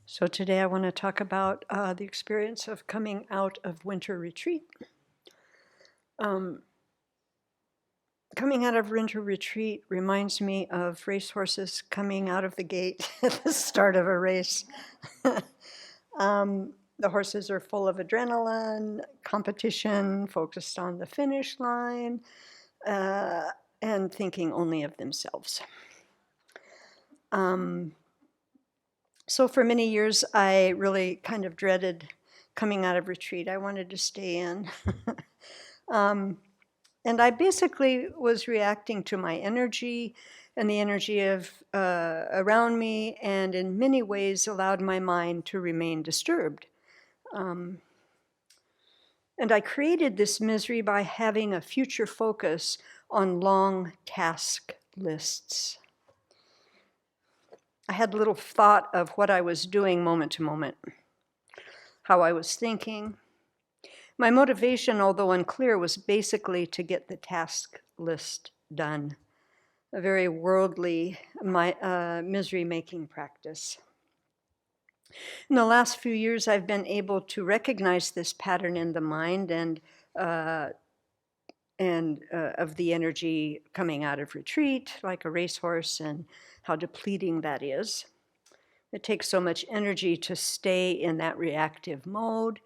So today I want to talk about the experience of coming out of winter retreat. Um, Coming out of winter retreat reminds me of racehorses coming out of the gate at the start of a race. The horses are full of adrenaline, competition, focused on the finish line, uh, and thinking only of themselves. So for many years, I really kind of dreaded coming out of retreat. I wanted to stay in. And I basically was reacting to my energy and the energy of around me, and in many ways allowed my mind to remain disturbed. And I created this misery by having a future focus on long task lists. I had little thought of what I was doing moment to moment, how I was thinking. My motivation, although unclear, was basically to get the task list done. A very worldly, misery-making practice. In the last few years, I've been able to recognize this pattern in the mind and of the energy coming out of retreat, like a racehorse, and how depleting that is. It takes so much energy to stay in that reactive mode,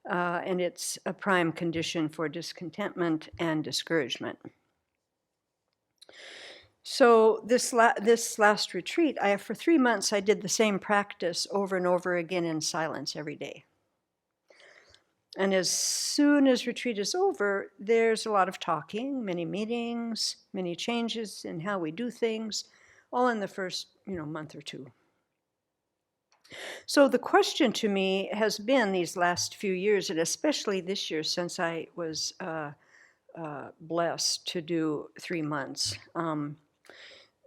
and it's a prime condition for discontentment and discouragement. So this last retreat, for 3 months, I did the same practice over and over again in silence every day. And as soon as retreat is over, there's a lot of talking, many meetings, many changes in how we do things, all in the first month or two. So the question to me has been these last few years, and especially this year since I was blessed to do 3 months,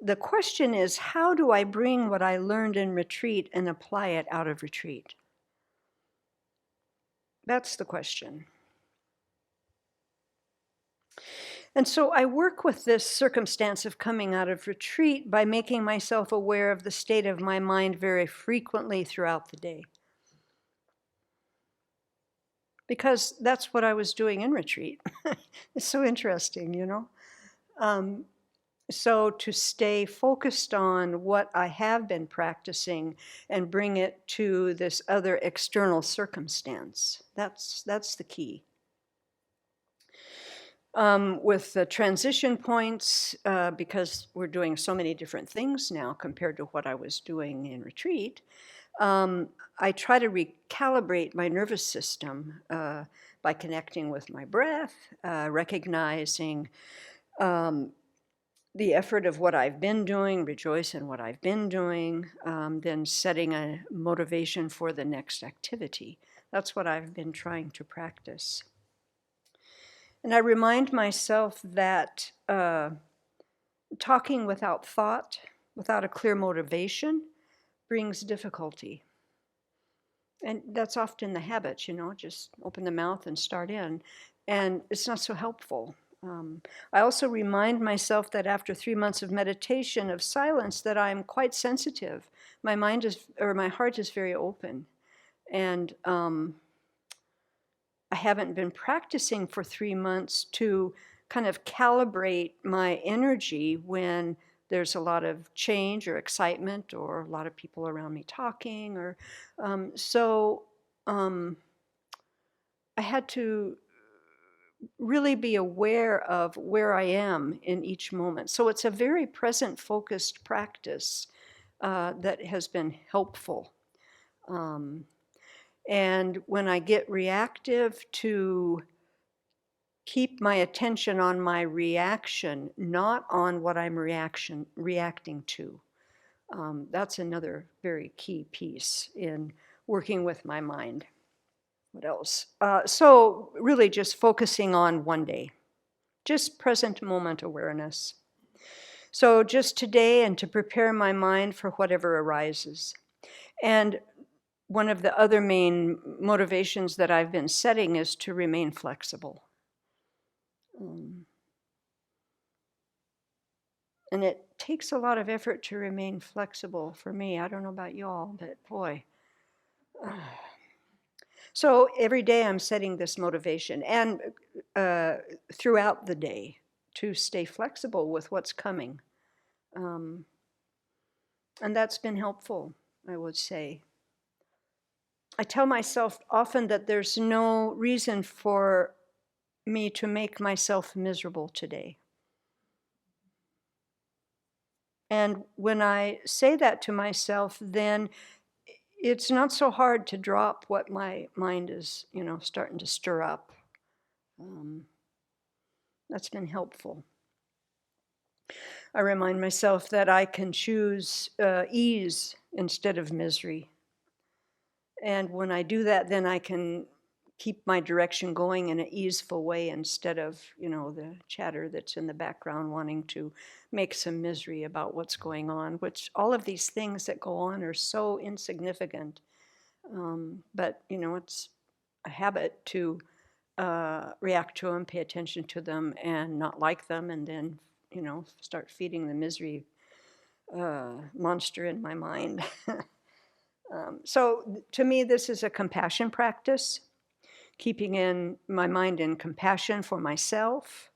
the question is, how do I bring what I learned in retreat and apply it out of retreat? That's the question. And so I work with this circumstance of coming out of retreat by making myself aware of the state of my mind very frequently throughout the day. Because that's what I was doing in retreat. It's so interesting, So to stay focused on what I have been practicing and bring it to this other external circumstance, that's the key. With the transition points, because we're doing so many different things now compared to what I was doing in retreat, I try to recalibrate my nervous system by connecting with my breath, recognizing the effort of what I've been doing, rejoice in what I've been doing, then setting a motivation for the next activity. That's what I've been trying to practice. And I remind myself that talking without thought, without a clear motivation, brings difficulty. And that's often the habit, just open the mouth and start in. And it's not so helpful. I also remind myself that after 3 months of meditation, of silence, that I'm quite sensitive. My heart is very open. And I haven't been practicing for 3 months to kind of calibrate my energy when there's a lot of change or excitement or a lot of people around me talking. I had to really be aware of where I am in each moment. So it's a very present, focused practice that has been helpful. And when I get reactive, to keep my attention on my reaction, not on what I'm reacting to. That's another very key piece in working with my mind. What else? So really just focusing on one day, just present moment awareness. So just today, and to prepare my mind for whatever arises. And one of the other main motivations that I've been setting is to remain flexible. And it takes a lot of effort to remain flexible for me. I don't know about y'all, but boy, So every day I'm setting this motivation, and throughout the day, to stay flexible with what's coming. And that's been helpful, I would say. I tell myself often that there's no reason for me to make myself miserable today. And when I say that to myself, then it's not so hard to drop what my mind is, starting to stir up. That's been helpful. I remind myself that I can choose ease instead of misery. And when I do that, then I can keep my direction going in an easeful way instead of, the chatter that's in the background wanting to make some misery about what's going on, which all of these things that go on are so insignificant. But, it's a habit to react to them, pay attention to them, and not like them, and then, start feeding the misery monster in my mind. So to me, this is a compassion practice, keeping in my mind in compassion for myself.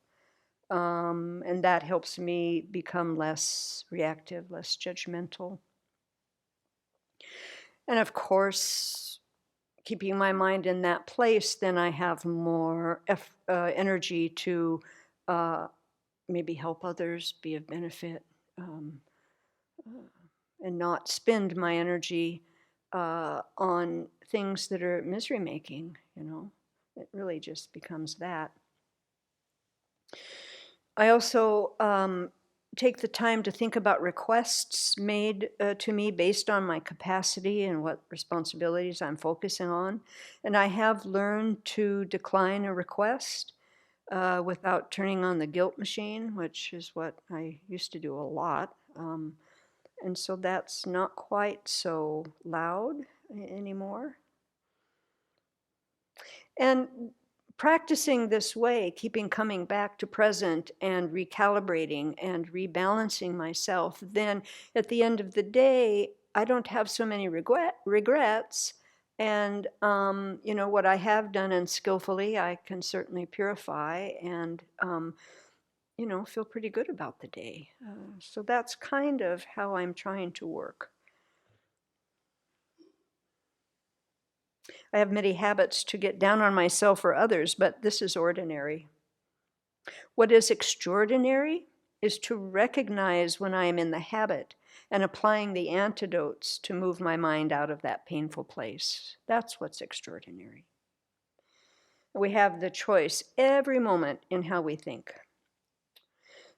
And that helps me become less reactive, less judgmental. And of course, keeping my mind in that place, then I have more energy to maybe help others, be of benefit, and not spend my energy on things that are misery making. It really just becomes that. I also take the time to think about requests made to me based on my capacity and what responsibilities I'm focusing on. And I have learned to decline a request without turning on the guilt machine, which is what I used to do a lot. And so that's not quite so loud anymore. And practicing this way, keeping coming back to present and recalibrating and rebalancing myself, then at the end of the day, I don't have so many regrets. And, what I have done unskillfully, I can certainly purify and, feel pretty good about the day. So that's kind of how I'm trying to work. I have many habits to get down on myself or others, but this is ordinary. What is extraordinary is to recognize when I am in the habit and applying the antidotes to move my mind out of that painful place. That's what's extraordinary. We have the choice every moment in how we think.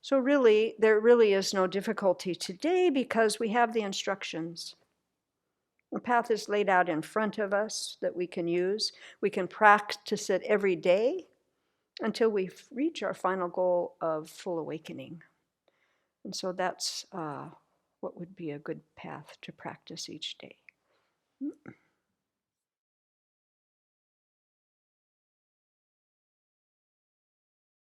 So really, there really is no difficulty today because we have the instructions. The path is laid out in front of us that we can use. We can practice it every day until we reach our final goal of full awakening. And so that's what would be a good path to practice each day.